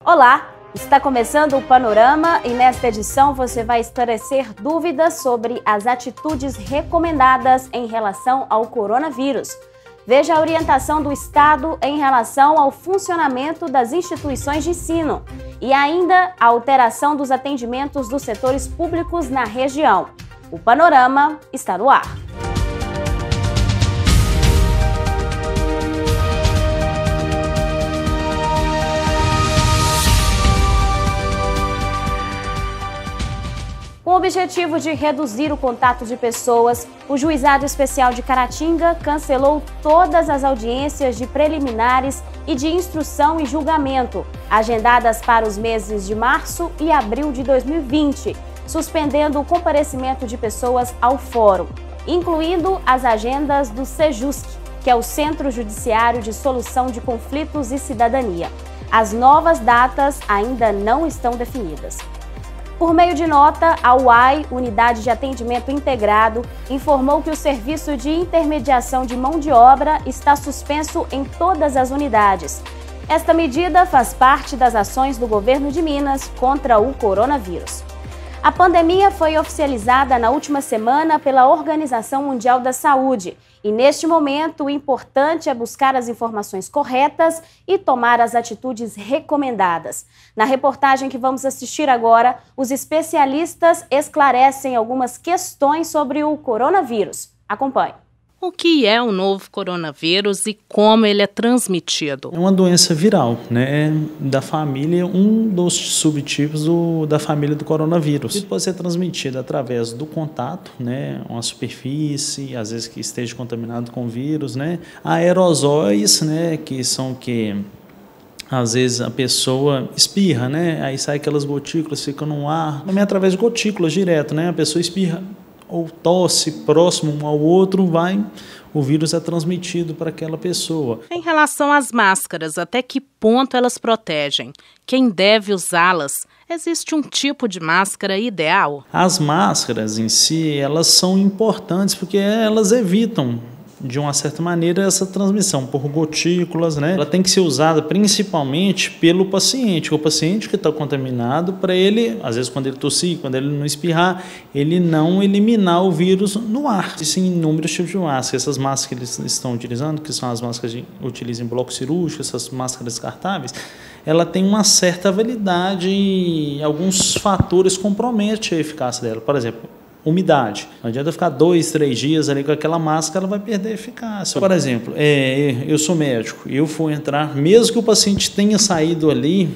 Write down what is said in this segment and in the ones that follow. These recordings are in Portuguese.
Olá, está começando o Panorama e nesta edição você vai esclarecer dúvidas sobre as atitudes recomendadas em relação ao coronavírus. Veja a orientação do Estado em relação ao funcionamento das instituições de ensino e ainda a alteração dos atendimentos dos setores públicos na região. O Panorama está no ar. Com o objetivo de reduzir o contato de pessoas, o Juizado Especial de Caratinga cancelou todas as audiências de preliminares e de instrução e julgamento, agendadas para os meses de março e abril de 2020, suspendendo o comparecimento de pessoas ao fórum, incluindo as agendas do Sejusc, que é o Centro Judiciário de Solução de Conflitos e Cidadania. As novas datas ainda não estão definidas. Por meio de nota, a UAI, Unidade de Atendimento Integrado, informou que o serviço de intermediação de mão de obra está suspenso em todas as unidades. Esta medida faz parte das ações do governo de Minas contra o coronavírus. A pandemia foi oficializada na última semana pela Organização Mundial da Saúde e, neste momento, o importante é buscar as informações corretas e tomar as atitudes recomendadas. Na reportagem que vamos assistir agora, os especialistas esclarecem algumas questões sobre o coronavírus. Acompanhe. O que é o novo coronavírus e como ele é transmitido? É uma doença viral, né, da família, um dos subtipos da família do coronavírus. Ele pode ser transmitido através do contato, né, uma superfície, às vezes que esteja contaminado com vírus, né, aerosóis, né, que são que às vezes a pessoa espirra, né, aí sai aquelas gotículas, ficam no ar, também através de gotículas direto, né, a pessoa espirra ou tosse próximo um ao outro, o vírus é transmitido para aquela pessoa. Em relação às máscaras, até que ponto elas protegem? Quem deve usá-las? Existe um tipo de máscara ideal? As máscaras em si, elas são importantes porque elas evitam, de uma certa maneira, essa transmissão por gotículas, né? Ela tem que ser usada principalmente pelo paciente. O paciente que está contaminado, para ele, às vezes quando ele tossir, quando ele não espirrar, ele não eliminar o vírus no ar. Existem inúmeros tipos de máscaras. Essas máscaras que eles estão utilizando, que são as máscaras que utilizam em bloco cirúrgico, essas máscaras descartáveis, ela tem uma certa validade e alguns fatores comprometem a eficácia dela. Por exemplo, umidade. Não adianta ficar 2, 3 dias ali com aquela máscara, ela vai perder a eficácia. Por exemplo, eu sou médico, eu for entrar, mesmo que o paciente tenha saído ali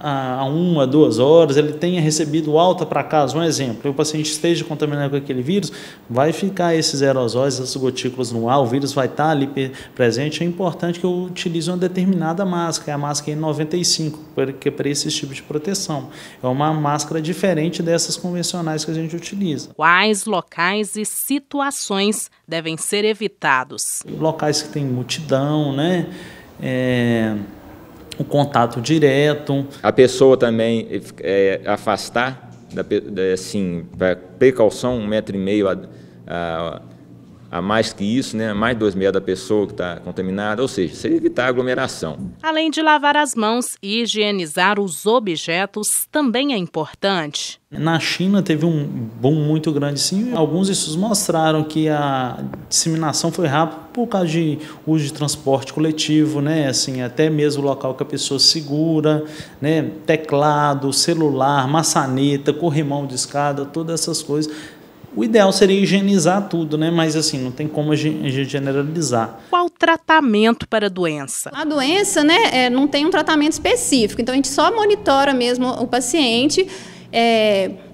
há 1 a 2 horas, ele tenha recebido alta para casa, um exemplo, e o paciente esteja contaminado com aquele vírus, vai ficar esses aerosóis, essas gotículas no ar, o vírus vai estar ali presente. É importante que eu utilize uma determinada máscara, a máscara N95, para esse tipo de proteção. É uma máscara diferente dessas convencionais que a gente utiliza. Quais locais e situações devem ser evitados? Locais que tem multidão, né? O contato direto. A pessoa também afastar, assim, precaução, 1,5 metro a mais que isso, né? Mais 2 metros da pessoa que está contaminada, ou seja, você evitar a aglomeração. Além de lavar as mãos e higienizar os objetos, também é importante. Na China teve um boom muito grande, sim. Alguns estudos mostraram que a disseminação foi rápida por causa de uso de transporte coletivo, né? Assim, até mesmo o local que a pessoa segura, né? Teclado, celular, maçaneta, corrimão de escada, todas essas coisas. O ideal seria higienizar tudo, né? Mas assim, não tem como a gente generalizar. Qual o tratamento para a doença? A doença, né, não tem um tratamento específico, então a gente só monitora mesmo o paciente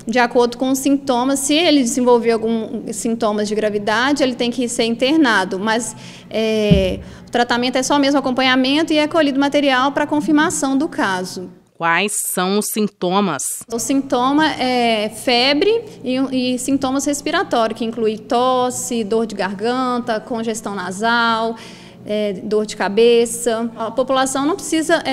de acordo com os sintomas. Se ele desenvolver alguns sintomas de gravidade, ele tem que ser internado, mas o tratamento é só mesmo acompanhamento e é colhido material para confirmação do caso. Quais são os sintomas? O sintoma é febre e sintomas respiratórios, que inclui tosse, dor de garganta, congestão nasal, dor de cabeça. A população não precisa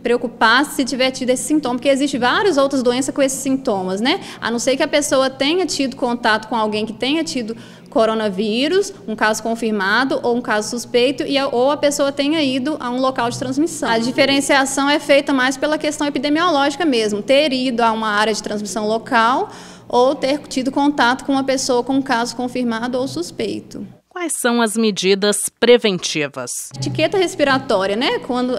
preocupar se tiver tido esse sintoma, porque existem várias outras doenças com esses sintomas, né? A não ser que a pessoa tenha tido contato com alguém que tenha tido coronavírus, um caso confirmado ou um caso suspeito, ou a pessoa tenha ido a um local de transmissão. A diferenciação é feita mais pela questão epidemiológica mesmo, ter ido a uma área de transmissão local ou ter tido contato com uma pessoa com um caso confirmado ou suspeito. Quais são as medidas preventivas? Etiqueta respiratória, né? Quando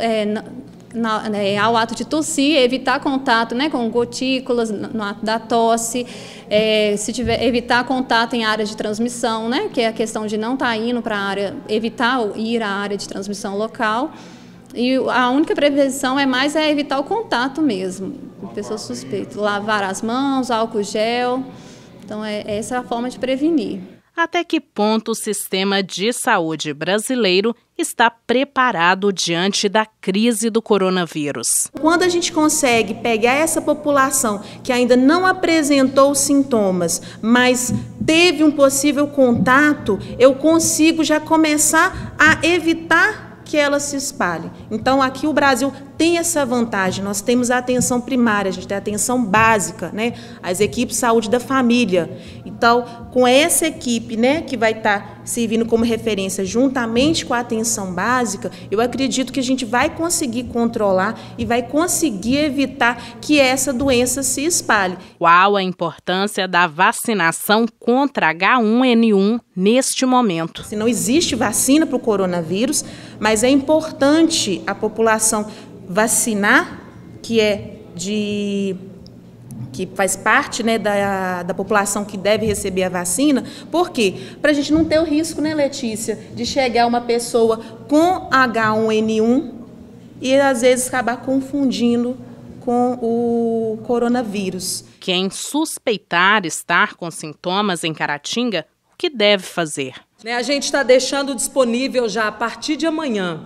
ao ato de tossir, evitar contato, né, com gotículas no ato da tosse, evitar contato em áreas de transmissão, né, que é a questão de não estar indo para a área, evitar ir à área de transmissão local. E a única prevenção é evitar o contato mesmo, com pessoas suspeitas. Lavar as mãos, álcool gel. Então, essa é a forma de prevenir. Até que ponto o sistema de saúde brasileiro está preparado diante da crise do coronavírus? Quando a gente consegue pegar essa população que ainda não apresentou sintomas, mas teve um possível contato, eu consigo já começar a evitar que ela se espalhe. Então, aqui o Brasil tem essa vantagem, nós temos a atenção primária, a gente tem a atenção básica, né? As equipes de saúde da família. Então, com essa equipe, né, que vai estar servindo como referência juntamente com a atenção básica, eu acredito que a gente vai conseguir controlar e vai conseguir evitar que essa doença se espalhe. Qual a importância da vacinação contra H1N1 neste momento? Não existe vacina para o coronavírus, mas é importante a população vacinar, que faz parte, né, da população que deve receber a vacina. Por quê? Para a gente não ter o risco, né, Letícia, de chegar uma pessoa com H1N1 e às vezes acabar confundindo com o coronavírus. Quem suspeitar estar com sintomas em Caratinga, o que deve fazer? A gente está deixando disponível já a partir de amanhã.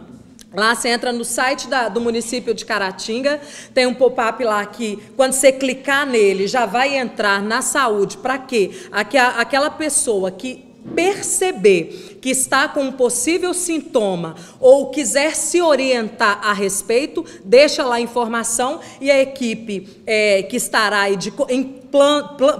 Lá você entra no site do município de Caratinga, tem um pop-up lá que, quando você clicar nele, já vai entrar na saúde. Para quê? Aquela pessoa que perceber que está com um possível sintoma ou quiser se orientar a respeito, deixa lá a informação e a equipe que estará aí em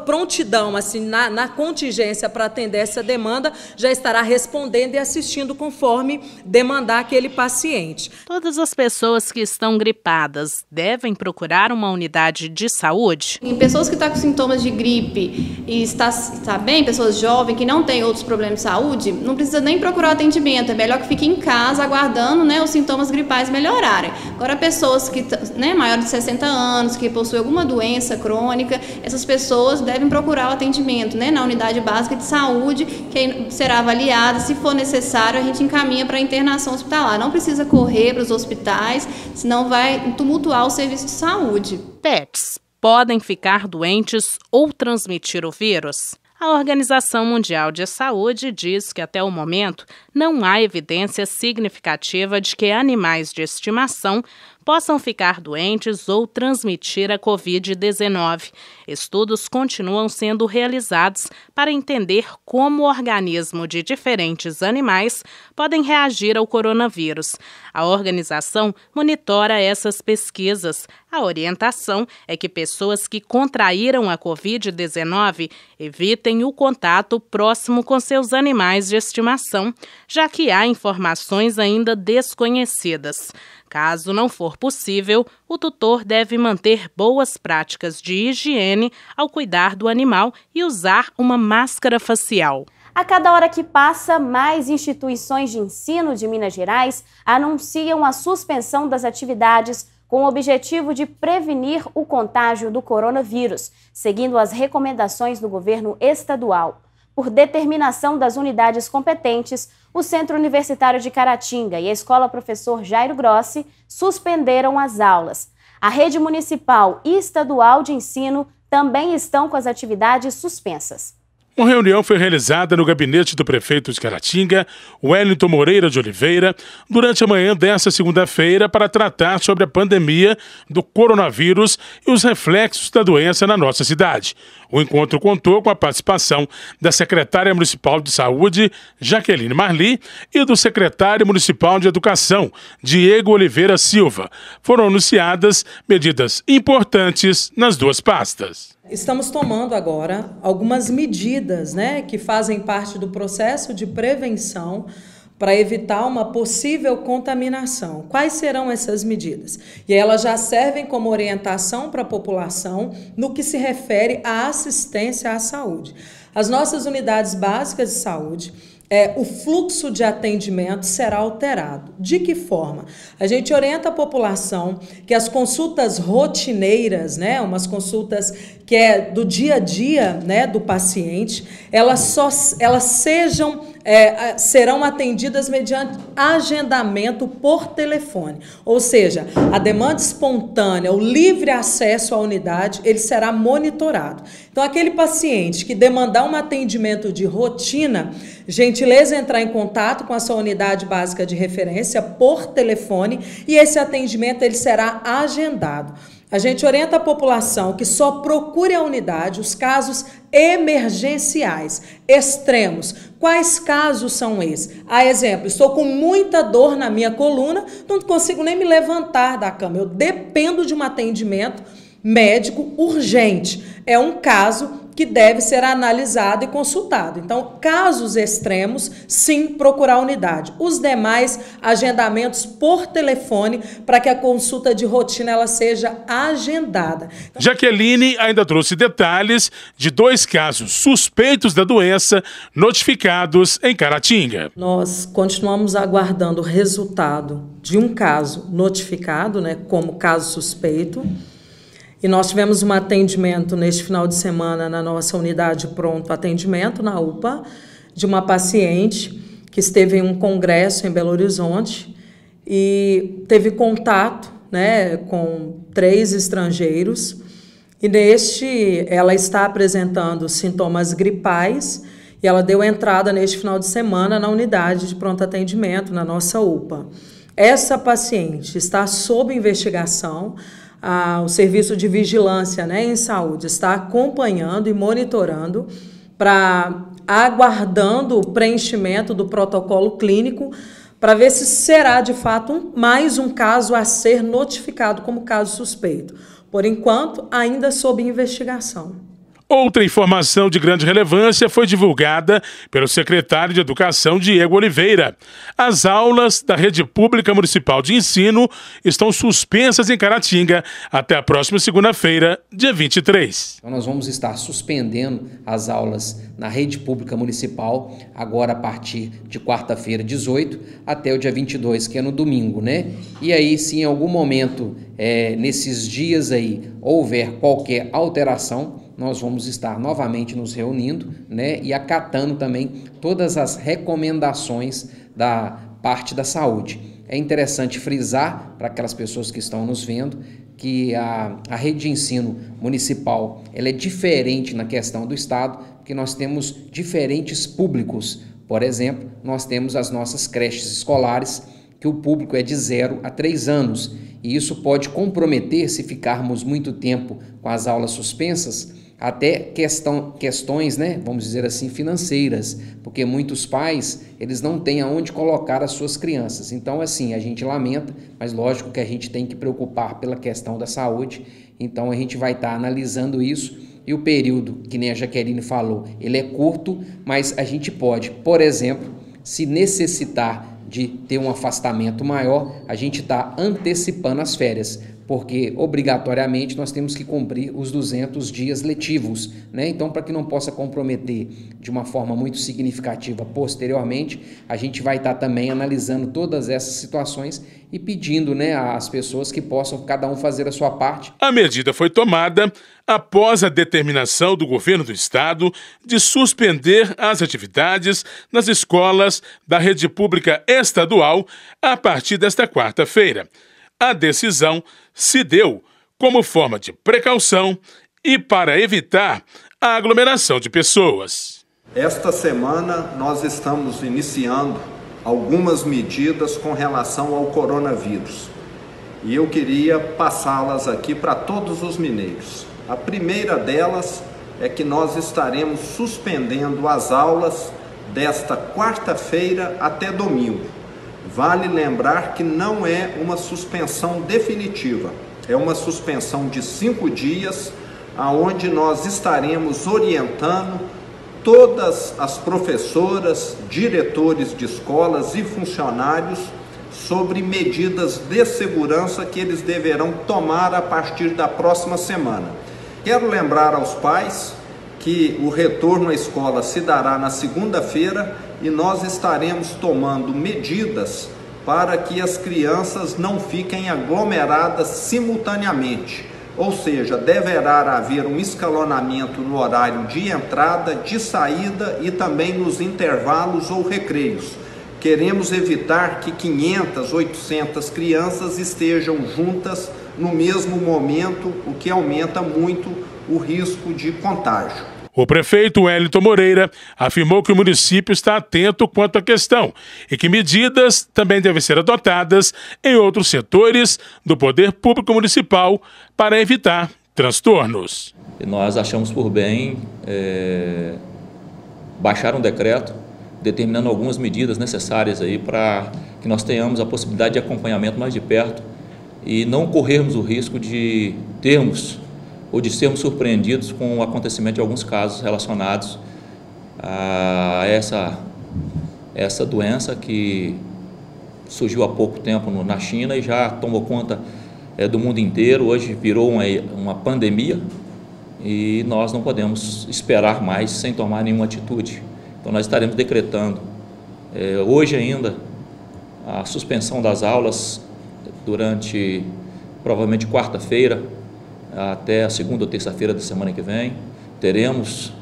prontidão, assim, na contingência para atender essa demanda, já estará respondendo e assistindo conforme demandar aquele paciente. Todas as pessoas que estão gripadas devem procurar uma unidade de saúde? Em pessoas que estão com sintomas de gripe e está bem, pessoas jovens que não têm outros problemas de saúde, não precisa nem procurar atendimento, é melhor que fique em casa aguardando, né, os sintomas gripais melhorarem. Agora, pessoas que, né, maiores de 60 anos, que possuem alguma doença crônica, essas pessoas devem procurar o atendimento, né, na unidade básica de saúde, que será avaliada. Se for necessário, a gente encaminha para a internação hospitalar. Não precisa correr para os hospitais, senão vai tumultuar o serviço de saúde. Pets podem ficar doentes ou transmitir o vírus? A Organização Mundial de Saúde diz que, até o momento, não há evidência significativa de que animais de estimação possam ficar doentes ou transmitir a Covid-19. Estudos continuam sendo realizados para entender como o organismo de diferentes animais podem reagir ao coronavírus. A organização monitora essas pesquisas. A orientação é que pessoas que contraíram a Covid-19 evitem o contato próximo com seus animais de estimação, já que há informações ainda desconhecidas. Caso não for possível, o tutor deve manter boas práticas de higiene ao cuidar do animal e usar uma máscara facial. A cada hora que passa, mais instituições de ensino de Minas Gerais anunciam a suspensão das atividades com o objetivo de prevenir o contágio do coronavírus, seguindo as recomendações do governo estadual. Por determinação das unidades competentes, o Centro Universitário de Caratinga e a Escola Professor Jairo Grossi suspenderam as aulas. A rede municipal e estadual de ensino também estão com as atividades suspensas. Uma reunião foi realizada no gabinete do prefeito de Caratinga, Wellington Moreira de Oliveira, durante a manhã desta segunda-feira para tratar sobre a pandemia do coronavírus e os reflexos da doença na nossa cidade. O encontro contou com a participação da secretária municipal de saúde, Jaqueline Marli, e do secretário municipal de educação, Diego Oliveira Silva. Foram anunciadas medidas importantes nas duas pastas. Estamos tomando agora algumas medidas, que fazem parte do processo de prevenção para evitar uma possível contaminação. Quais serão essas medidas? E elas já servem como orientação para a população no que se refere à assistência à saúde. As nossas unidades básicas de saúde, o fluxo de atendimento será alterado. De que forma? A gente orienta a população que as consultas rotineiras, umas consultas que é do dia a dia, do paciente, elas serão atendidas mediante agendamento por telefone. Ou seja, a demanda espontânea, o livre acesso à unidade, ele será monitorado. Então, aquele paciente que demandar um atendimento de rotina, gentileza entrar em contato com a sua unidade básica de referência por telefone e esse atendimento ele será agendado. A gente orienta a população que só procure a unidade os casos emergenciais, extremos. Quais casos são esses? A exemplo, estou com muita dor na minha coluna, não consigo nem me levantar da cama. Eu dependo de um atendimento médico urgente. É um caso que deve ser analisado e consultado. Então, casos extremos, sim, procurar a unidade. Os demais, agendamentos por telefone para que a consulta de rotina ela seja agendada. Jaqueline ainda trouxe detalhes de 2 casos suspeitos da doença notificados em Caratinga. Nós continuamos aguardando o resultado de um caso notificado, como caso suspeito. E nós tivemos um atendimento neste final de semana na nossa unidade pronto atendimento, na UPA, de uma paciente que esteve em um congresso em Belo Horizonte e teve contato com 3 estrangeiros. E ela está apresentando sintomas gripais e ela deu entrada neste final de semana na unidade de pronto atendimento, na nossa UPA. Essa paciente está sob investigação. O Serviço de Vigilância em Saúde está acompanhando e monitorando aguardando o preenchimento do protocolo clínico para ver se será, de fato, mais um caso a ser notificado como caso suspeito. Por enquanto, ainda sob investigação. Outra informação de grande relevância foi divulgada pelo secretário de Educação, Diego Oliveira. As aulas da Rede Pública Municipal de Ensino estão suspensas em Caratinga até a próxima segunda-feira, dia 23. Então nós vamos estar suspendendo as aulas na Rede Pública Municipal, agora a partir de quarta-feira, 18, até o dia 22, que é no domingo, E aí, se em algum momento, nesses dias aí, houver qualquer alteração, nós vamos estar novamente nos reunindo, e acatando também todas as recomendações da parte da saúde. É interessante frisar para aquelas pessoas que estão nos vendo que a rede de ensino municipal ela é diferente na questão do Estado, porque nós temos diferentes públicos. Por exemplo, nós temos as nossas creches escolares, que o público é de 0 a 3 anos, e isso pode comprometer, se ficarmos muito tempo com as aulas suspensas, até questões, vamos dizer assim, financeiras, porque muitos pais, eles não têm aonde colocar as suas crianças. Então, assim, a gente lamenta, mas lógico que a gente tem que preocupar pela questão da saúde, então a gente vai estar analisando isso, e o período, que nem a Jaqueline falou, ele é curto, mas a gente pode, por exemplo, se necessitar de ter um afastamento maior, a gente está antecipando as férias, porque obrigatoriamente nós temos que cumprir os 200 dias letivos, Então, para que não possa comprometer de uma forma muito significativa posteriormente, a gente vai estar também analisando todas essas situações e pedindo, às pessoas que possam cada um fazer a sua parte. A medida foi tomada após a determinação do governo do estado de suspender as atividades nas escolas da rede pública estadual a partir desta quarta-feira. A decisão se deu como forma de precaução e para evitar a aglomeração de pessoas. Esta semana nós estamos iniciando algumas medidas com relação ao coronavírus e eu queria passá-las aqui para todos os mineiros. A primeira delas é que nós estaremos suspendendo as aulas desta quarta-feira até domingo. Vale lembrar que não é uma suspensão definitiva, é uma suspensão de 5 dias, aonde nós estaremos orientando todas as professoras, diretores de escolas e funcionários sobre medidas de segurança que eles deverão tomar a partir da próxima semana. Quero lembrar aos pais que o retorno à escola se dará na segunda-feira e nós estaremos tomando medidas para que as crianças não fiquem aglomeradas simultaneamente. Ou seja, deverá haver um escalonamento no horário de entrada, de saída e também nos intervalos ou recreios. Queremos evitar que 500, 800 crianças estejam juntas no mesmo momento, o que aumenta muito o risco de contágio. O prefeito Wellington Moreira afirmou que o município está atento quanto à questão e que medidas também devem ser adotadas em outros setores do poder público municipal para evitar transtornos. Nós achamos por bem baixar um decreto determinando algumas medidas necessárias aí para que nós tenhamos a possibilidade de acompanhamento mais de perto e não corrermos o risco de termos ou de sermos surpreendidos com o acontecimento de alguns casos relacionados a essa doença que surgiu há pouco tempo na China e já tomou conta do mundo inteiro. Hoje virou uma pandemia e nós não podemos esperar mais sem tomar nenhuma atitude. Então nós estaremos decretando hoje ainda a suspensão das aulas durante provavelmente quarta-feira até a segunda ou terça-feira da semana que vem. Teremos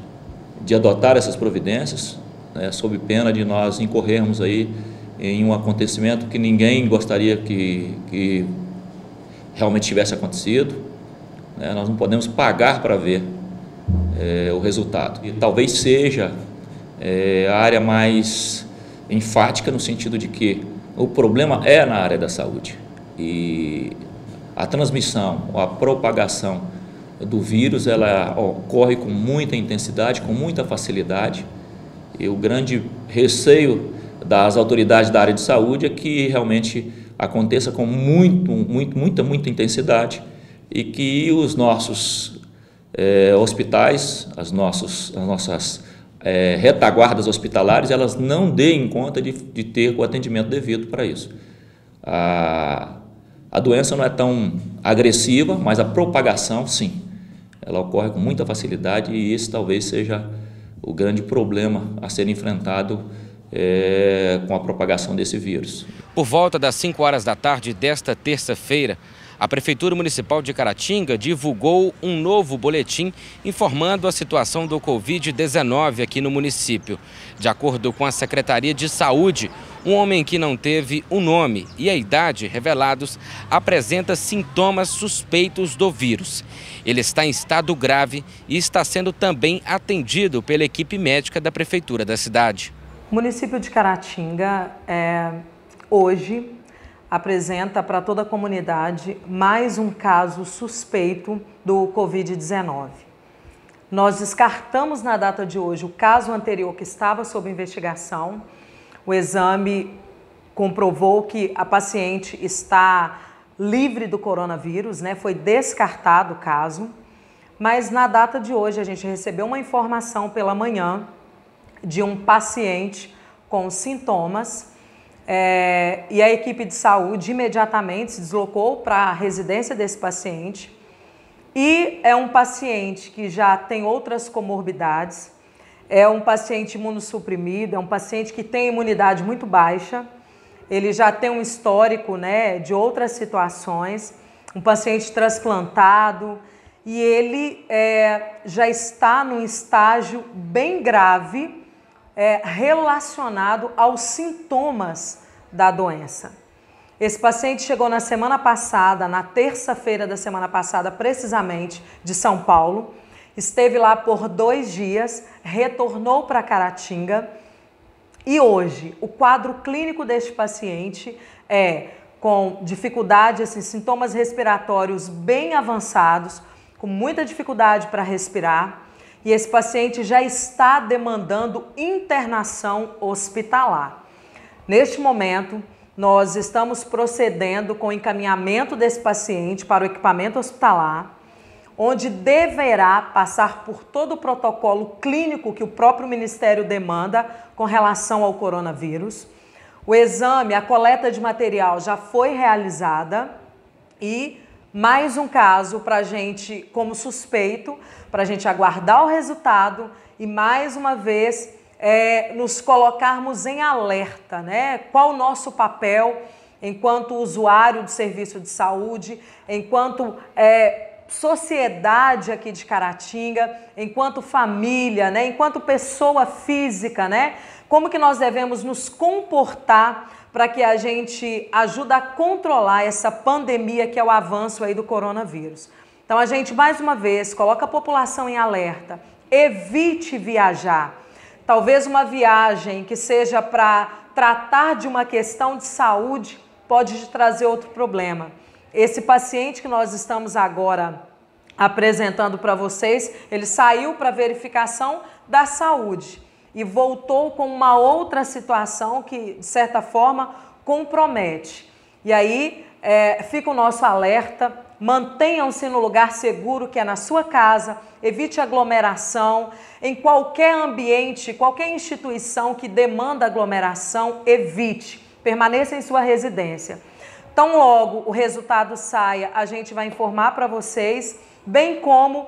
de adotar essas providências, sob pena de nós incorrermos aí em um acontecimento que ninguém gostaria que realmente tivesse acontecido. Nós não podemos pagar para ver o resultado. E talvez seja a área mais enfática no sentido de que o problema é na área da saúde e a transmissão, a propagação do vírus, ela ocorre com muita intensidade, com muita facilidade, e o grande receio das autoridades da área de saúde é que realmente aconteça com muita intensidade e que os nossos hospitais, as nossas retaguardas hospitalares, elas não deem conta de ter o atendimento devido para isso. A doença não é tão agressiva, mas a propagação, sim, ela ocorre com muita facilidade e esse talvez seja o grande problema a ser enfrentado com a propagação desse vírus. Por volta das 5 horas da tarde desta terça-feira, a Prefeitura Municipal de Caratinga divulgou um novo boletim informando a situação do Covid-19 aqui no município. De acordo com a Secretaria de Saúde, um homem que não teve o nome e a idade revelados apresenta sintomas suspeitos do vírus. Ele está em estado grave e está sendo também atendido pela equipe médica da Prefeitura da cidade. O município de Caratinga, hoje, apresenta para toda a comunidade mais um caso suspeito do Covid-19. Nós descartamos na data de hoje o caso anterior que estava sob investigação. O exame comprovou que a paciente está livre do coronavírus, foi descartado o caso. Mas na data de hoje a gente recebeu uma informação pela manhã de um paciente com sintomas. E a equipe de saúde imediatamente se deslocou para a residência desse paciente e é um paciente que já tem outras comorbidades, é um paciente imunossuprimido, é um paciente que tem imunidade muito baixa, ele já tem um histórico de outras situações, um paciente transplantado e ele já está num estágio bem grave relacionado aos sintomas da doença. Esse paciente chegou na semana passada, na terça-feira da semana passada, precisamente, de São Paulo, esteve lá por 2 dias, retornou para Caratinga e hoje o quadro clínico deste paciente é com dificuldade, sintomas respiratórios bem avançados, com muita dificuldade para respirar e esse paciente já está demandando internação hospitalar. Neste momento, nós estamos procedendo com o encaminhamento desse paciente para o equipamento hospitalar, onde deverá passar por todo o protocolo clínico que o próprio Ministério demanda com relação ao coronavírus. O exame, a coleta de material já foi realizada e mais um caso para a gente, como suspeito, para a gente aguardar o resultado e mais uma vez nos colocarmos em alerta, né? Qual o nosso papel enquanto usuário do serviço de saúde, enquanto sociedade aqui de Caratinga, enquanto família, né? Enquanto pessoa física, né? Como que nós devemos nos comportar para que a gente ajude a controlar essa pandemia que é o avanço aí do coronavírus. Então a gente, mais uma vez, coloca a população em alerta, evite viajar. Talvez uma viagem que seja para tratar de uma questão de saúde pode te trazer outro problema. Esse paciente que nós estamos agora apresentando para vocês, ele saiu para verificação da saúde e voltou com uma outra situação que, de certa forma, compromete. E aí fica o nosso alerta, mantenham-se no lugar seguro, que é na sua casa, evite aglomeração, em qualquer ambiente, qualquer instituição que demanda aglomeração, evite, permaneça em sua residência. Tão logo o resultado saia, a gente vai informar para vocês, bem como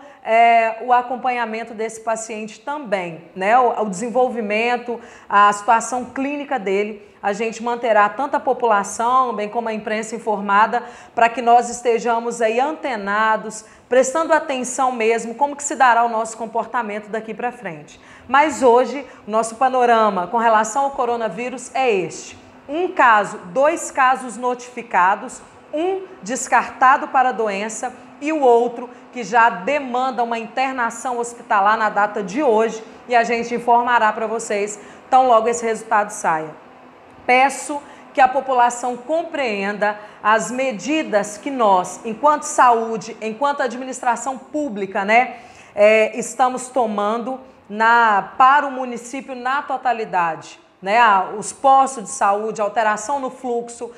o acompanhamento desse paciente também, né? O desenvolvimento, a situação clínica dele, a gente manterá tanto a população, bem como a imprensa informada, para que nós estejamos aí antenados, prestando atenção mesmo como que se dará o nosso comportamento daqui para frente. Mas hoje, o nosso panorama com relação ao coronavírus é este. 1 caso, 2 casos notificados, 1 descartado para a doença e o outro que já demanda uma internação hospitalar na data de hoje e a gente informará para vocês tão logo esse resultado saia. Peço que a população compreenda as medidas que nós, enquanto saúde, enquanto administração pública, né, estamos tomando para o município na totalidade. Né, os postos de saúde, alteração no fluxo,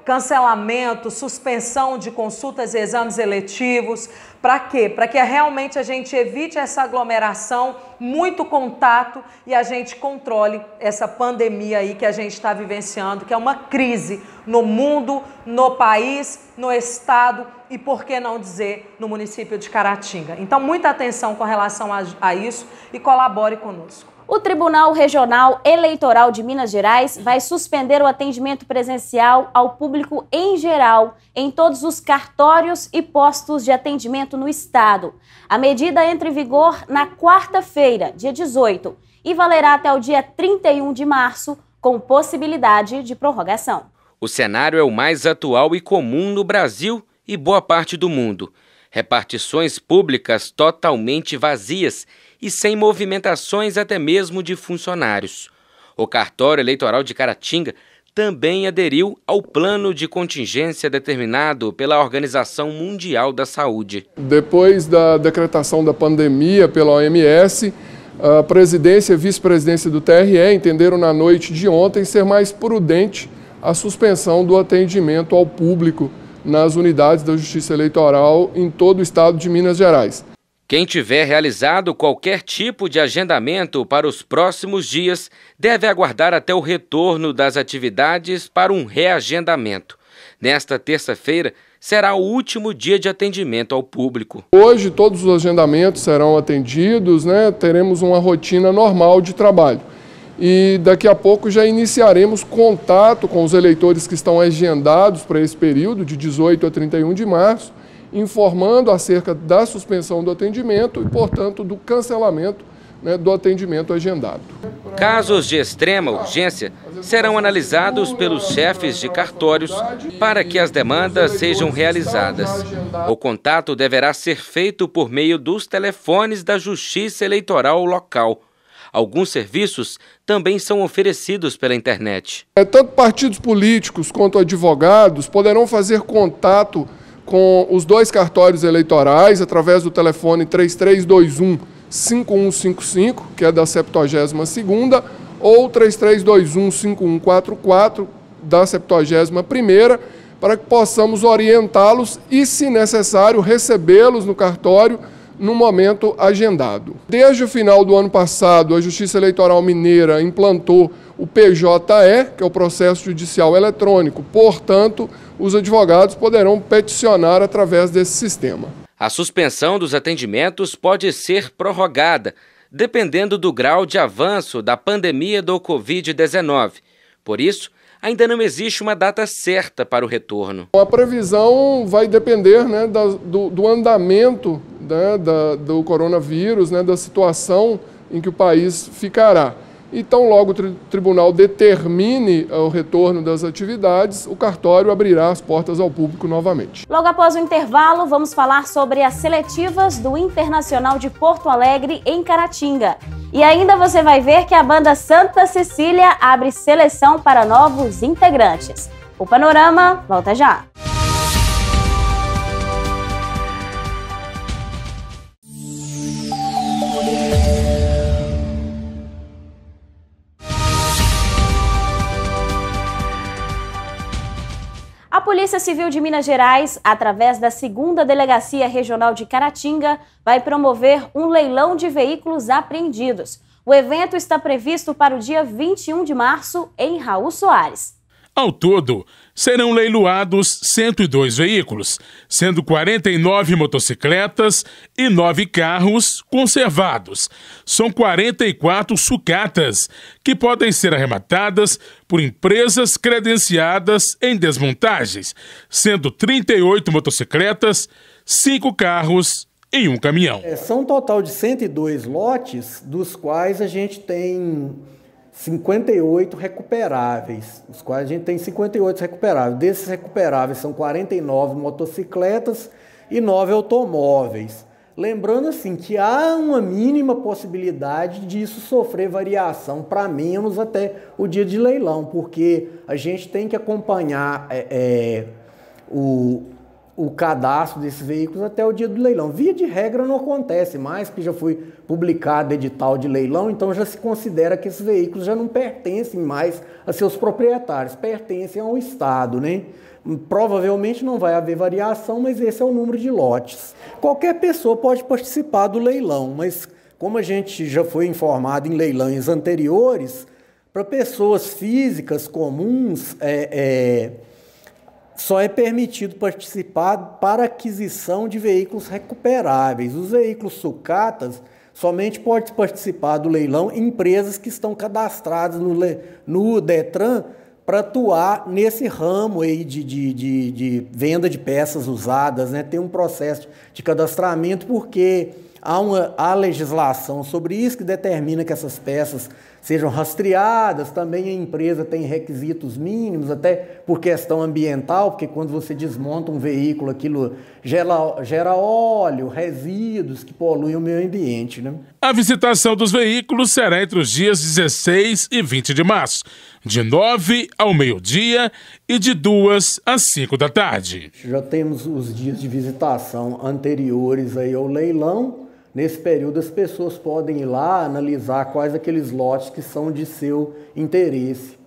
cancelamento, suspensão de consultas e exames eletivos. Para quê? Para que realmente a gente evite essa aglomeração, muito contato e a gente controle essa pandemia aí que a gente está vivenciando, que é uma crise no mundo, no país, no estado e, por que não dizer, no município de Caratinga. Então, muita atenção com relação a isso e colabore conosco. O Tribunal Regional Eleitoral de Minas Gerais vai suspender o atendimento presencial ao público em geral em todos os cartórios e postos de atendimento no estado. A medida entra em vigor na quarta-feira, dia 18, e valerá até o dia 31 de março, com possibilidade de prorrogação. O cenário é o mais atual e comum no Brasil e boa parte do mundo. Repartições públicas totalmente vazias e sem movimentações até mesmo de funcionários. O cartório eleitoral de Caratinga também aderiu ao plano de contingência determinado pela Organização Mundial da Saúde. Depois da decretação da pandemia pela OMS, a presidência e vice-presidência do TRE entenderam na noite de ontem ser mais prudente a suspensão do atendimento ao público nas unidades da Justiça Eleitoral em todo o estado de Minas Gerais. Quem tiver realizado qualquer tipo de agendamento para os próximos dias deve aguardar até o retorno das atividades para um reagendamento. Nesta terça-feira será o último dia de atendimento ao público. Hoje todos os agendamentos serão atendidos, né? Teremos uma rotina normal de trabalho. E daqui a pouco já iniciaremos contato com os eleitores que estão agendados para esse período, de 18 a 31 de março, informando acerca da suspensão do atendimento e, portanto, do cancelamento, né, do atendimento agendado. Casos de extrema urgência serão analisados pelos chefes de cartórios para que as demandas sejam realizadas. O contato deverá ser feito por meio dos telefones da Justiça Eleitoral local. Alguns serviços também são oferecidos pela internet. Tanto partidos políticos quanto advogados poderão fazer contato com os 2 cartórios eleitorais através do telefone 3321 5155, que é da 72ª, ou 3321-5144, da 71ª, para que possamos orientá-los e, se necessário, recebê-los no cartório no momento agendado. Desde o final do ano passado, a Justiça Eleitoral Mineira implantou o PJE, que é o processo judicial eletrônico. Portanto, os advogados poderão peticionar através desse sistema. A suspensão dos atendimentos pode ser prorrogada, dependendo do grau de avanço da pandemia do Covid-19. Por isso, ainda não existe uma data certa para o retorno. A previsão vai depender, né, do andamento, né, do coronavírus, né, da situação em que o país ficará. Então, logo o tribunal determine o retorno das atividades, o cartório abrirá as portas ao público novamente. Logo após o intervalo, vamos falar sobre as seletivas do Internacional de Porto Alegre em Caratinga. E ainda você vai ver que a banda Santa Cecília abre seleção para novos integrantes. O Panorama volta já. A Polícia Civil de Minas Gerais, através da 2ª Delegacia Regional de Caratinga, vai promover um leilão de veículos apreendidos. O evento está previsto para o dia 21 de março, em Raul Soares. Ao todo, serão leiloados 102 veículos, sendo 49 motocicletas e 9 carros conservados. São 44 sucatas, que podem ser arrematadas por empresas credenciadas em desmontagens, sendo 38 motocicletas, 5 carros e 1 caminhão. São um total de 102 lotes, dos quais a gente tem 58 recuperáveis, os quais a gente tem 58 recuperáveis. Desses recuperáveis são 49 motocicletas e 9 automóveis. Lembrando assim que há uma mínima possibilidade disso sofrer variação para menos até o dia de leilão, porque a gente tem que acompanhar o cadastro desses veículos até o dia do leilão. Via de regra não acontece mais, porque já foi publicado edital de leilão, então já se considera que esses veículos já não pertencem mais a seus proprietários, pertencem ao Estado, né? Provavelmente não vai haver variação, mas esse é o número de lotes. Qualquer pessoa pode participar do leilão, mas como a gente já foi informado em leilões anteriores, para pessoas físicas comuns, só é permitido participar para aquisição de veículos recuperáveis. Os veículos sucatas somente podem participar do leilão empresas que estão cadastradas no Detran para atuar nesse ramo aí de venda de peças usadas, né? Tem um processo de cadastramento porque há legislação sobre isso que determina que essas peças sejam rastreadas. Também a empresa tem requisitos mínimos, até por questão ambiental, porque quando você desmonta um veículo, aquilo gera óleo, resíduos que poluem o meio ambiente, né? A visitação dos veículos será entre os dias 16 e 20 de março, de 9 ao meio-dia e de 2 às 5 da tarde. Já temos os dias de visitação anteriores aí ao leilão. Nesse período, as pessoas podem ir lá analisar quais aqueles lotes que são de seu interesse,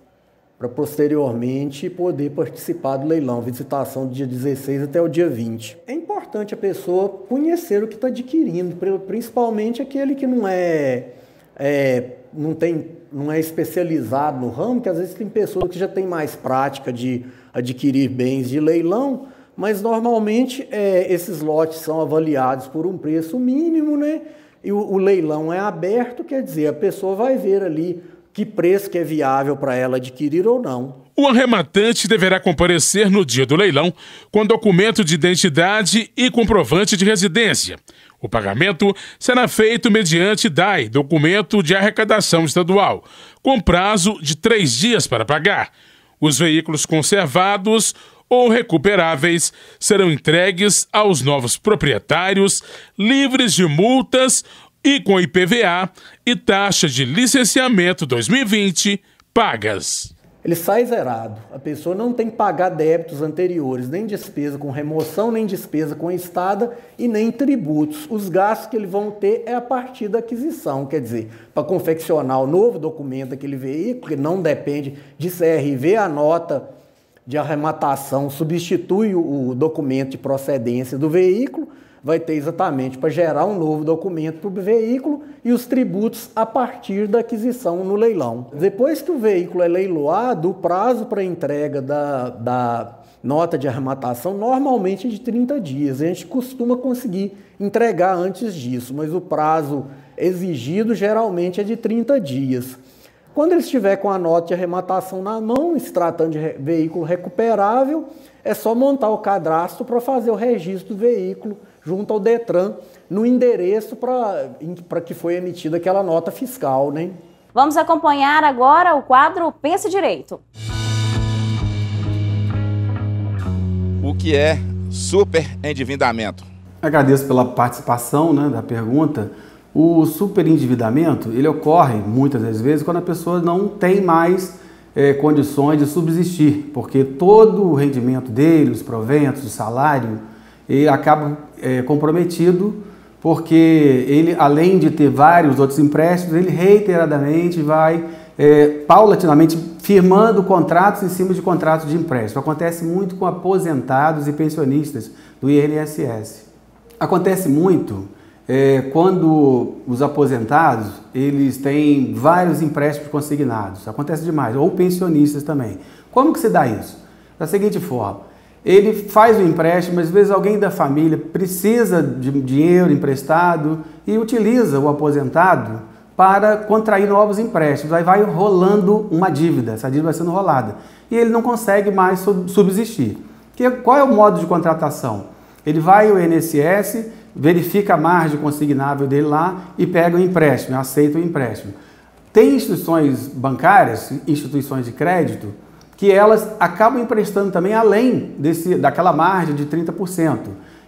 para posteriormente poder participar do leilão. Visitação do dia 16 até o dia 20. É importante a pessoa conhecer o que está adquirindo, principalmente aquele que não é especializado no ramo, que às vezes tem pessoas que já têm mais prática de adquirir bens de leilão, mas normalmente esses lotes são avaliados por um preço mínimo, né? E o leilão é aberto, quer dizer, a pessoa vai ver ali que preço que é viável para ela adquirir ou não. O arrematante deverá comparecer no dia do leilão com documento de identidade e comprovante de residência. O pagamento será feito mediante DAI, documento de arrecadação estadual, com prazo de 3 dias para pagar. Os veículos conservados ou recuperáveis serão entregues aos novos proprietários, livres de multas e com IPVA e taxa de licenciamento 2020 pagas. ele sai zerado. A pessoa não tem que pagar débitos anteriores, nem despesa com remoção, nem despesa com estada e nem tributos. Os gastos que eles vão ter é a partir da aquisição, quer dizer, para confeccionar o novo documento daquele veículo, que não depende de CRV, a nota de arrematação substitui o documento de procedência do veículo, vai ter exatamente para gerar um novo documento para o veículo e os tributos a partir da aquisição no leilão. Depois que o veículo é leiloado, o prazo para entrega da nota de arrematação normalmente é de 30 dias. A gente costuma conseguir entregar antes disso, mas o prazo exigido geralmente é de 30 dias. Quando ele estiver com a nota de arrematação na mão, se tratando de veículo recuperável, é só montar o cadastro para fazer o registro do veículo junto ao Detran, no endereço para que foi emitida aquela nota fiscal, né? Vamos acompanhar agora o quadro Pense Direito. O que é superendividamento? Agradeço pela participação, né, da pergunta. O superendividamento, ele ocorre muitas das vezes quando a pessoa não tem mais condições de subsistir, porque todo o rendimento dele, os proventos, o salário, ele acaba comprometido, porque ele, além de ter vários outros empréstimos, ele reiteradamente vai, paulatinamente, firmando contratos em cima de contratos de empréstimo. Acontece muito com aposentados e pensionistas do INSS. Acontece muito quando os aposentados, eles têm vários empréstimos consignados. Acontece demais, ou pensionistas também. Como que se dá isso? Da seguinte forma: ele faz o empréstimo, mas às vezes alguém da família precisa de dinheiro emprestado e utiliza o aposentado para contrair novos empréstimos. Aí vai rolando uma dívida, essa dívida vai sendo rolada. E ele não consegue mais subsistir. Qual é o modo de contratação? Ele vai ao INSS, verifica a margem consignável dele lá e pega o empréstimo, aceita o empréstimo. Tem instituições bancárias, instituições de crédito, que elas acabam emprestando também além daquela margem de 30%.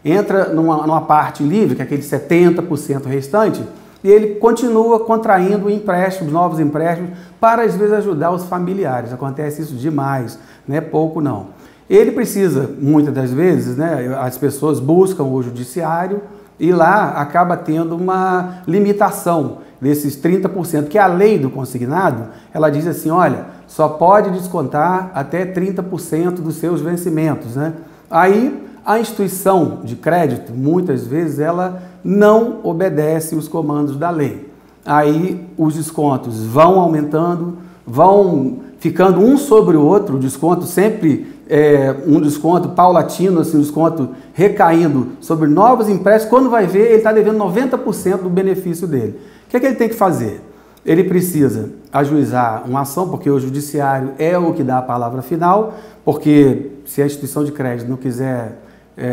Entra numa parte livre, que é aquele 70% restante, e ele continua contraindo empréstimos, novos empréstimos, para às vezes ajudar os familiares. Acontece isso demais, não é pouco não. Ele precisa, muitas das vezes, né, as pessoas buscam o judiciário e lá acaba tendo uma limitação desses 30%, que a lei do consignado, ela diz assim, olha, só pode descontar até 30% dos seus vencimentos, né? Aí a instituição de crédito, muitas vezes, ela não obedece os comandos da lei. Aí os descontos vão aumentando, vão ficando um sobre o outro, o desconto sempre um desconto paulatino, assim, um desconto recaindo sobre novos empréstimos. Quando vai ver, ele está devendo 90% do benefício dele. O que é que ele tem que fazer? Ele precisa ajuizar uma ação, porque o judiciário é o que dá a palavra final, porque se a instituição de crédito não quiser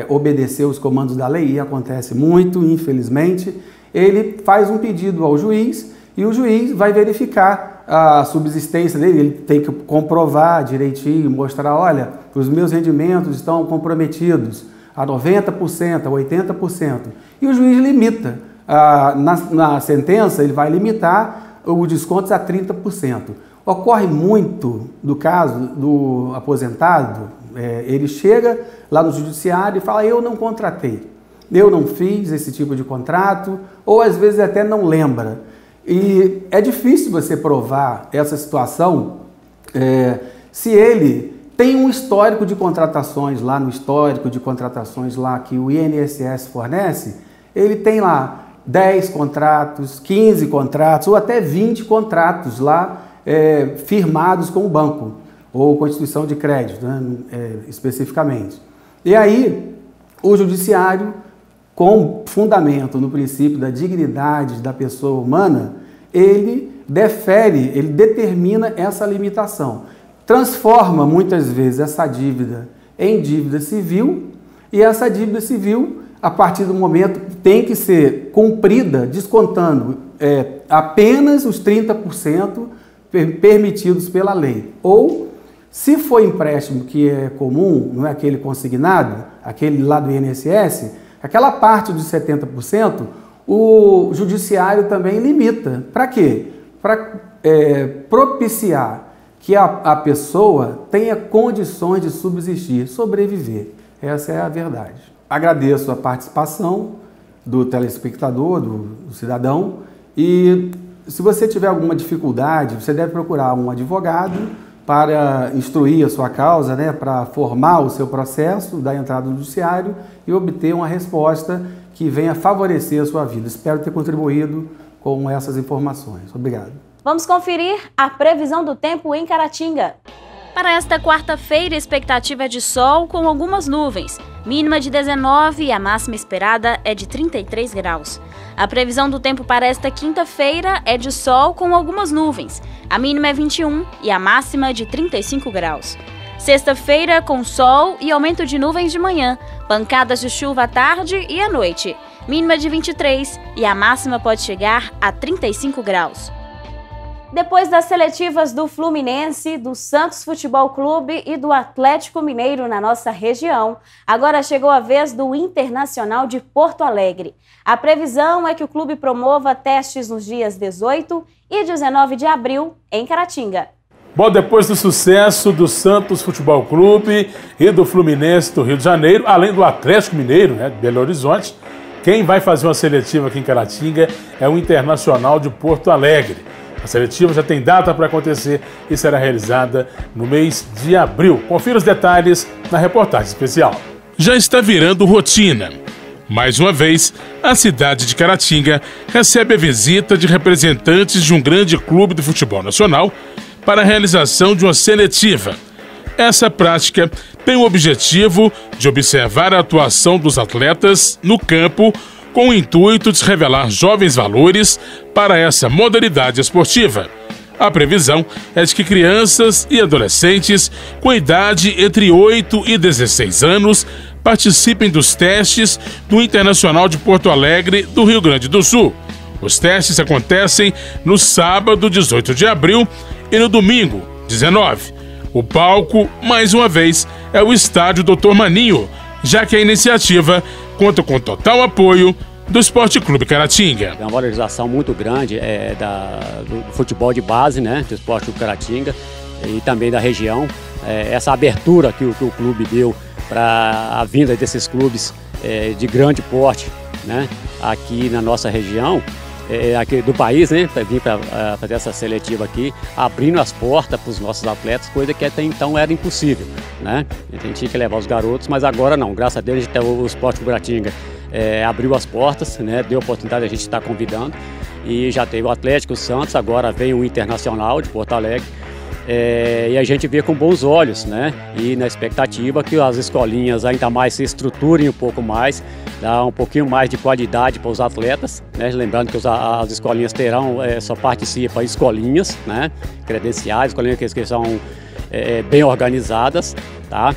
obedecer os comandos da lei, e acontece muito, infelizmente, ele faz um pedido ao juiz e o juiz vai verificar a subsistência dele, ele tem que comprovar direitinho, mostrar, olha, os meus rendimentos estão comprometidos a 90%, a 80%, e o juiz limita. Na sentença, ele vai limitar os descontos a 30%. Ocorre muito do caso do aposentado, ele chega lá no judiciário e fala, eu não contratei, eu não fiz esse tipo de contrato, ou às vezes até não lembra. E é difícil você provar essa situação se ele tem um histórico de contratações lá, no histórico de contratações lá que o INSS fornece, ele tem lá 10 contratos, 15 contratos ou até 20 contratos lá firmados com o banco ou com a instituição de crédito, né, especificamente. E aí o judiciário, com fundamento no princípio da dignidade da pessoa humana, ele determina essa limitação. Transforma muitas vezes essa dívida em dívida civil, e essa dívida civil, a partir do momento, tem que ser cumprida descontando apenas os 30% permitidos pela lei. Ou, se for empréstimo que é comum, não é aquele consignado, aquele lá do INSS, aquela parte dos 70%, o judiciário também limita. Para quê? Para propiciar que a pessoa tenha condições de subsistir, sobreviver. Essa é a verdade. Agradeço a participação do telespectador, do cidadão, e se você tiver alguma dificuldade, você deve procurar um advogado para instruir a sua causa, né, para formar o seu processo da entrada no judiciário e obter uma resposta que venha favorecer a sua vida. Espero ter contribuído com essas informações. Obrigado. Vamos conferir a previsão do tempo em Caratinga. Para esta quarta-feira, a expectativa é de sol com algumas nuvens, mínima de 19 e a máxima esperada é de 33 graus. A previsão do tempo para esta quinta-feira é de sol com algumas nuvens, a mínima é 21 e a máxima é de 35 graus. Sexta-feira, com sol e aumento de nuvens de manhã, pancadas de chuva à tarde e à noite, mínima de 23 e a máxima pode chegar a 35 graus. Depois das seletivas do Fluminense, do Santos Futebol Clube e do Atlético Mineiro na nossa região, agora chegou a vez do Internacional de Porto Alegre. A previsão é que o clube promova testes nos dias 18 e 19 de abril em Caratinga. Bom, depois do sucesso do Santos Futebol Clube e do Fluminense do Rio de Janeiro, além do Atlético Mineiro, né, de Belo Horizonte, quem vai fazer uma seletiva aqui em Caratinga é o Internacional de Porto Alegre. A seletiva já tem data para acontecer e será realizada no mês de abril. Confira os detalhes na reportagem especial. Já está virando rotina. Mais uma vez, a cidade de Caratinga recebe a visita de representantes de um grande clube do futebol nacional para a realização de uma seletiva. Essa prática tem o objetivo de observar a atuação dos atletas no campo com o intuito de revelar jovens valores para essa modalidade esportiva. A previsão é de que crianças e adolescentes com idade entre 8 e 16 anos participem dos testes do Internacional de Porto Alegre do Rio Grande do Sul. Os testes acontecem no sábado, 18 de abril, e no domingo, 19. O palco, mais uma vez, é o estádio Dr. Maninho, já que a iniciativa conta com total apoio do Esporte Clube Caratinga. É uma valorização muito grande do futebol de base, né, do Esporte Clube Caratinga e também da região. Essa abertura que o clube deu para a vinda desses clubes de grande porte, né, aqui na nossa região, aqui do país, né, para vir para fazer essa seletiva aqui, abrindo as portas para os nossos atletas, coisa que até então era impossível, né? A gente tinha que levar os garotos, mas agora não, graças a Deus o Esporte Clube Caratinga abriu as portas, né, deu a oportunidade de a gente estar convidando, e já teve o Atlético, o Santos, agora vem o Internacional de Porto Alegre, e a gente vê com bons olhos, né, e na expectativa que as escolinhas ainda mais se estruturem um pouco mais, dá um pouquinho mais de qualidade para os atletas, né? Lembrando que as escolinhas terão, só participam escolinhas, né? Credenciais, escolinhas que são bem organizadas, tá?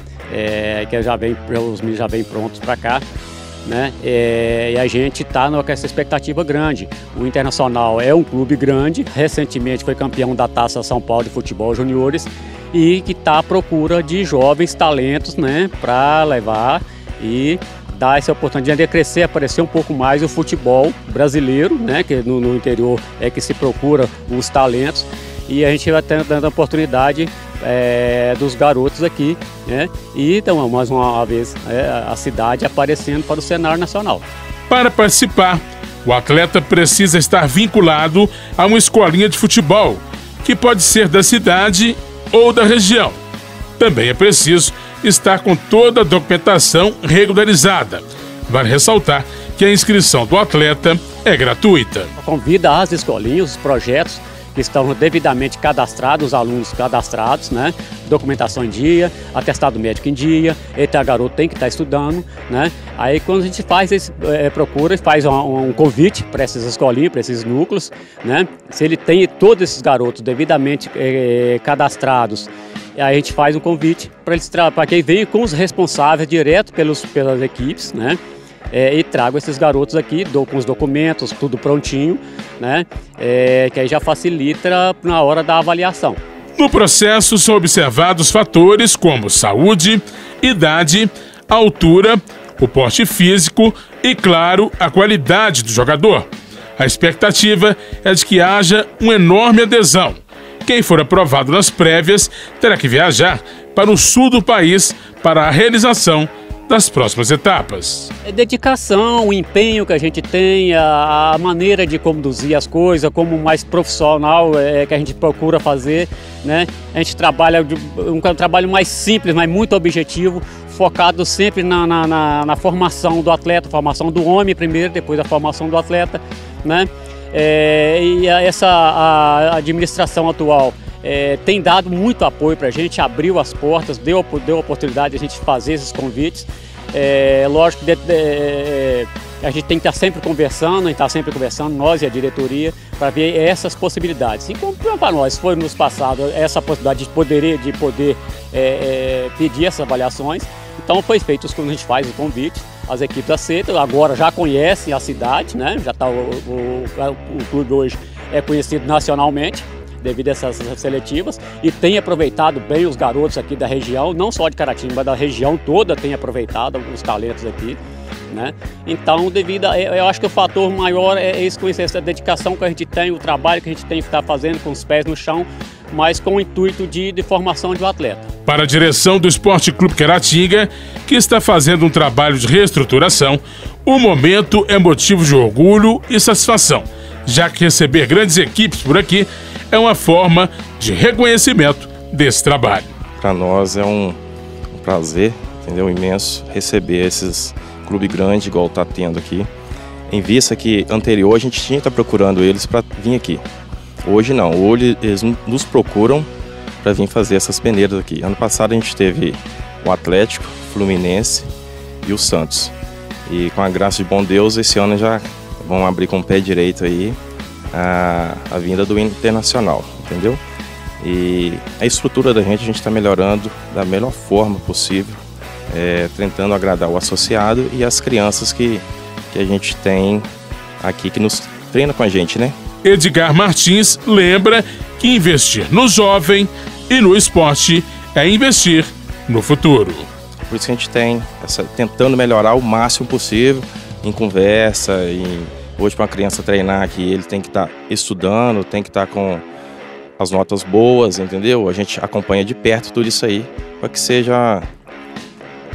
Que os meninos já vêm prontos para cá, né? E a gente está com essa expectativa grande. O Internacional é um clube grande, recentemente foi campeão da Taça São Paulo de Futebol Juniores e que está à procura de jovens talentos, né? Para levar e dar essa oportunidade de crescer, aparecer um pouco mais o futebol brasileiro, né, que no interior é que se procura os talentos, e a gente vai dando a oportunidade dos garotos aqui, né, e então mais uma vez a cidade aparecendo para o cenário nacional. Para participar, o atleta precisa estar vinculado a uma escolinha de futebol, que pode ser da cidade ou da região. Também é preciso estar com toda a documentação regularizada. Vale ressaltar que a inscrição do atleta é gratuita. Convida as escolinhas, os projetos que estão devidamente cadastrados, os alunos cadastrados, né? Documentação em dia, atestado médico em dia, o garoto tem que estar estudando, né? Aí quando a gente faz, procura, faz um convite para essas escolinhas, para esses núcleos, né? Se ele tem todos esses garotos devidamente cadastrados, aí a gente faz um convite para que venham com os responsáveis direto pelas equipes, né? E trago esses garotos aqui, com os documentos, tudo prontinho, né? Que aí já facilita na hora da avaliação. No processo são observados fatores como saúde, idade, altura, o porte físico e, claro, a qualidade do jogador. A expectativa é de que haja uma enorme adesão, Quem for aprovado nas prévias terá que viajar para o sul do país para a realização das próximas etapas. É dedicação, o empenho que a gente tem, a maneira de conduzir as coisas, como mais profissional que a gente procura fazer, né? A gente trabalha um trabalho mais simples, mas muito objetivo, focado sempre na formação do atleta, formação do homem primeiro, depois a formação do atleta, né? A administração atual tem dado muito apoio para a gente, abriu as portas, deu a oportunidade de a gente fazer esses convites. Lógico que a gente tem que estar sempre conversando, nós e a diretoria, para ver essas possibilidades. E como para nós foi nos passado essa possibilidade de poder pedir essas avaliações, então foi feito quando a gente faz o convite, as equipes aceitam, agora já conhecem a cidade, né? Já tá o clube hoje é conhecido nacionalmente devido a essas seletivas e tem aproveitado bem os garotos aqui da região, não só de Caratinga, mas da região toda tem aproveitado alguns talentos aqui, né? Então, eu acho que o fator maior é esse, conhecer essa dedicação que a gente tem, o trabalho que a gente tem que estar fazendo com os pés no chão, mas com o intuito de formação de um atleta. Para a direção do Esporte Clube Caratinga, que está fazendo um trabalho de reestruturação, o momento é motivo de orgulho e satisfação, já que receber grandes equipes por aqui é uma forma de reconhecimento desse trabalho. Para nós é um prazer, entendeu, imenso receber esses clubes grandes igual está tendo aqui, em vista que anterior a gente tinha que estar procurando eles para vir aqui. Hoje não, hoje eles nos procuram para vir fazer essas peneiras aqui. Ano passado a gente teve o Atlético, o Fluminense e o Santos. E com a graça de bom Deus, esse ano já vão abrir com o pé direito aí a vinda do Internacional, entendeu? E a estrutura da gente a gente está melhorando da melhor forma possível, tentando agradar o associado e as crianças que a gente tem aqui, que nos treina com a gente, né? Edgar Martins lembra que investir no jovem e no esporte é investir no futuro. Por isso que a gente tem tentando melhorar o máximo possível em conversa. Hoje, para uma criança treinar aqui, ele tem que estar estudando, tem que estar com as notas boas, entendeu? A gente acompanha de perto tudo isso aí para que seja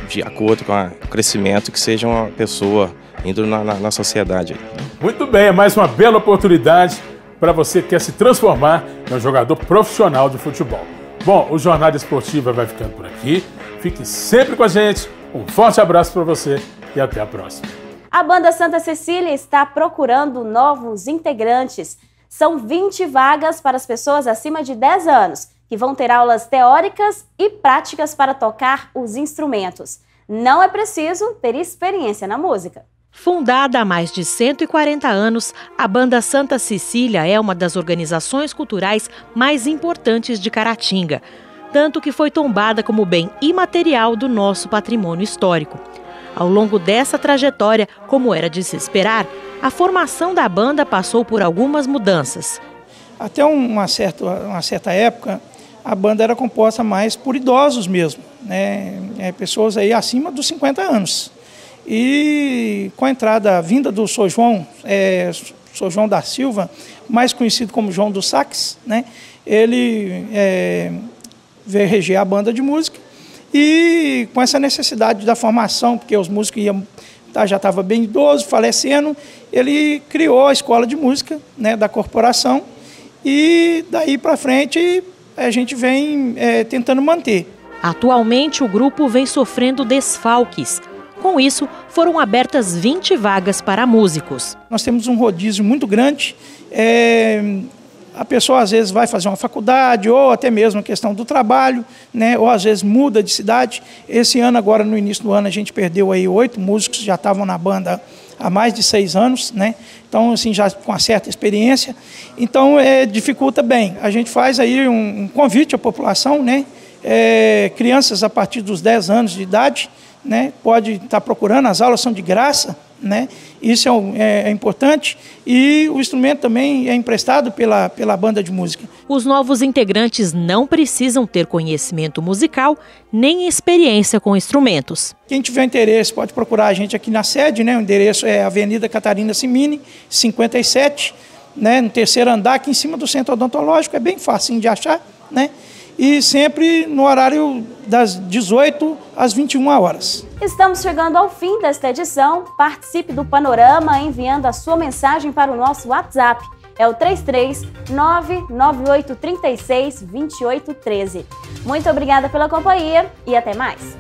de acordo com o crescimento, que seja uma pessoa indo na sociedade. Muito bem, é mais uma bela oportunidade para você que quer se transformar em um jogador profissional de futebol. Bom, o Jornada Esportiva vai ficando por aqui. Fique sempre com a gente. Um forte abraço para você e até a próxima. A Banda Santa Cecília está procurando novos integrantes. São 20 vagas para as pessoas acima de 10 anos, que vão ter aulas teóricas e práticas para tocar os instrumentos. Não é preciso ter experiência na música. Fundada há mais de 140 anos, a Banda Santa Cecília é uma das organizações culturais mais importantes de Caratinga, tanto que foi tombada como bem imaterial do nosso patrimônio histórico. Ao longo dessa trajetória, como era de se esperar, a formação da banda passou por algumas mudanças. Até uma certa época, a banda era composta mais por idosos mesmo, né? Pessoas aí acima dos 50 anos. E com a vinda do Sr. João da Silva, mais conhecido como João do Sax, né? Ele veio reger a banda de música e com essa necessidade da formação, porque os músicos já estavam bem idosos, falecendo, ele criou a escola de música, né, da corporação e daí para frente a gente vem tentando manter. Atualmente o grupo vem sofrendo desfalques. Com isso, foram abertas 20 vagas para músicos. Nós temos um rodízio muito grande. A pessoa às vezes vai fazer uma faculdade ou até mesmo a questão do trabalho, né? Ou às vezes muda de cidade. Esse ano, agora no início do ano, a gente perdeu aí 8 músicos que já estavam na banda há mais de 6 anos, né? Então, assim, já com uma certa experiência. Então, dificulta bem. A gente faz aí um convite à população, né? Crianças a partir dos 10 anos de idade, né? Pode estar procurando, as aulas são de graça, né? Isso é importante e o instrumento também é emprestado pela banda de música. Os novos integrantes não precisam ter conhecimento musical nem experiência com instrumentos. Quem tiver interesse pode procurar a gente aqui na sede, né? O endereço é Avenida Catarina Cimini, 57, né, no terceiro andar, aqui em cima do centro odontológico, é bem facinho de achar, né? E sempre no horário das 18 às 21 horas. Estamos chegando ao fim desta edição. Participe do Panorama enviando a sua mensagem para o nosso WhatsApp. É o 33998362813. Muito obrigada pela companhia e até mais.